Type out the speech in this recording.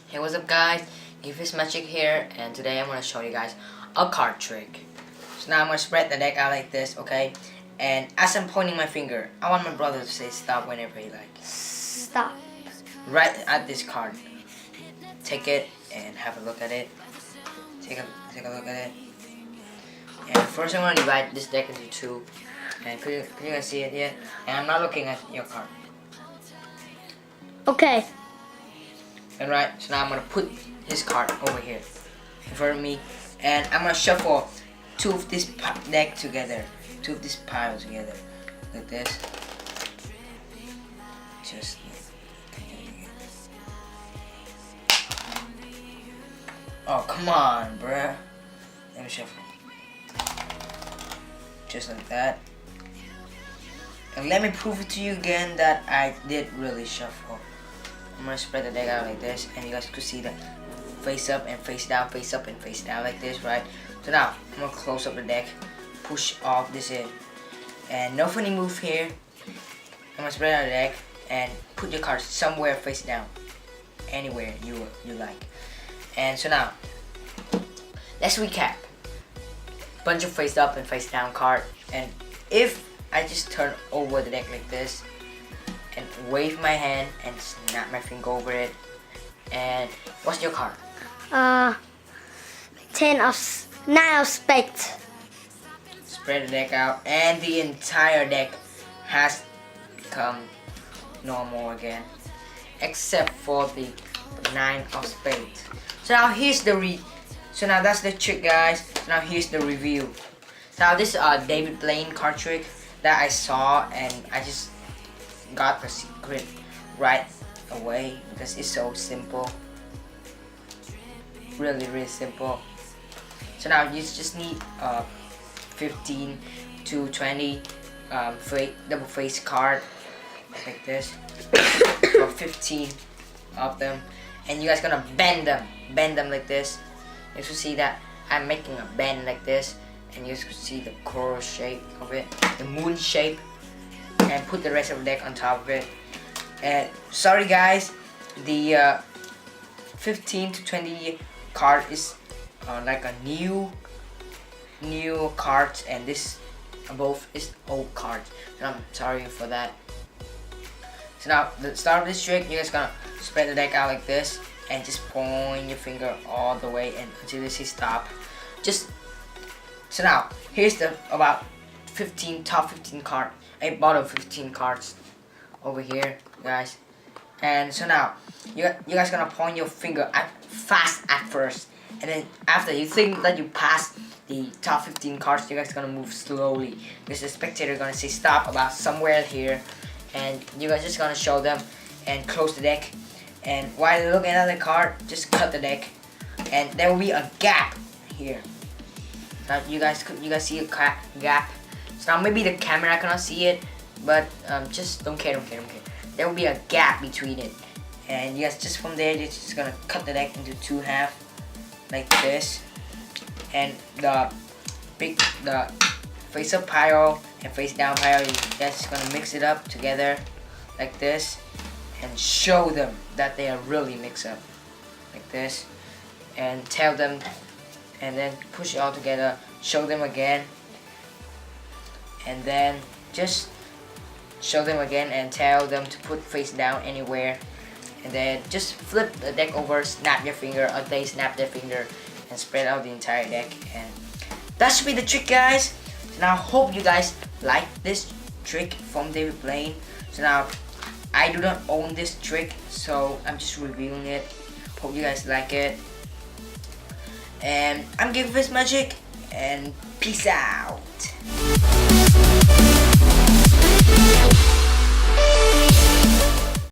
Hey, what's up guys, Gigafist Magic here, and today I'm going to show you guys a card trick. So now I'm going to spread the deck out like this, okay? And as I'm pointing my finger, I want my brother to say stop whenever he likes. Stop. Right at this card. Take it and have a look at it. Take a look at it. And first I'm going to divide this deck into two. And can you guys see it yet? And I'm not looking at your card. Okay. Alright, so now I'm gonna put his card over here in front of me, and I'm gonna shuffle two of this deck together, two of this pile together, like this. Just oh, come on, bruh. Let me shuffle. Just like that. And let me prove it to you again that I did really shuffle. I'm gonna spread the deck out like this, and you guys could see that face up and face down, face up and face down like this, right? So now I'm gonna close up the deck, push off this in, and no funny move here. I'm gonna spread out the deck and put your cards somewhere face down, anywhere you like. And so now let's recap. Bunch of face up and face down card, and if I just turn over the deck like this and wave my hand and snap my finger over it. And what's your card? 9 of spades. Spread the deck out, and the entire deck has become normal again, except for the 9 of spades. So now here's the so now that's the trick, guys. So now here's the review. So now this is a David Blaine card trick that I saw, and I just got the secret right away because it's so simple, really simple. So now you just need 15 to 20 double face card like this, or 15 of them, and you guys gonna bend them like this. You can see that I'm making a bend like this, and you can see the coral shape of it, the moon shape, and put the rest of the deck on top of it. And sorry guys, the 15 to 20 card is like a new cards, and this both is old cards. So I'm sorry for that. So now the start of this trick, you guys gonna spread the deck out like this and just point your finger all the way and until you see stop. So now here's the about top 15 card. I bought 15 cards over here, guys. And so now you guys gonna point your finger fast at first, and then after you think that you passed the top 15 cards, you guys gonna move slowly because the spectator gonna say stop about somewhere here, and you guys just gonna show them and close the deck. And while you're looking at the card, just cut the deck, and there will be a gap here. Now you guys see a gap. So now maybe the camera cannot see it, but just don't care. There will be a gap between it, and you guys just from there you're just gonna cut the deck into two half like this, and the face up pile and face down pile, you guys just gonna mix it up together like this and show them that they are really mixed up like this, and tell them, and then push it all together, show them again, and then just show them again and tell them to put face down anywhere, and then just flip the deck over, snap your finger, or they snap their finger, and spread out the entire deck. And that should be the trick, guys. So now I hope you guys like this trick from David Blaine. So now I do not own this trick, so I'm just reviewing it. Hope you guys like it. And I'm Gigafist Magic, and peace out.